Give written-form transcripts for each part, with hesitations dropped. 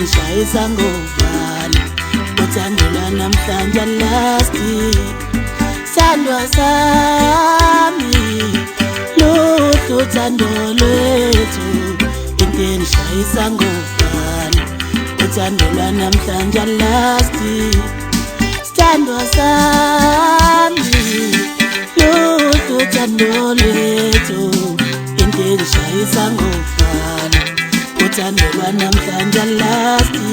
ngishayisa ngovalo uthando lwanamhlanje lasti sandwa sami luhlu uthando lwethu into ngishayisa ngovalo uthando lwanamhlanje lasti sandwa sami luhlu uthando lwethu into ngishayisa ngovalo uthando lwanamhlanje lasti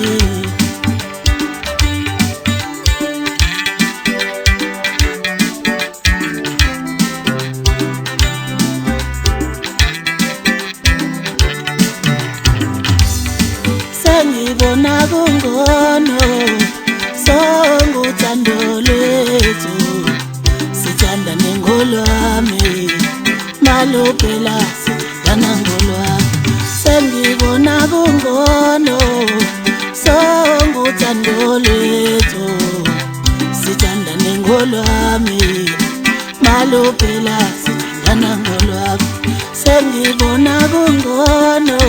ngibona kungono sonke uthando lwethu sithandane ngolwami maluphela sithandana ngolwami sengibona kungono sonke uthando lwethu sithandane ngolwami maluphela sithandana ngolwami sengibona kungono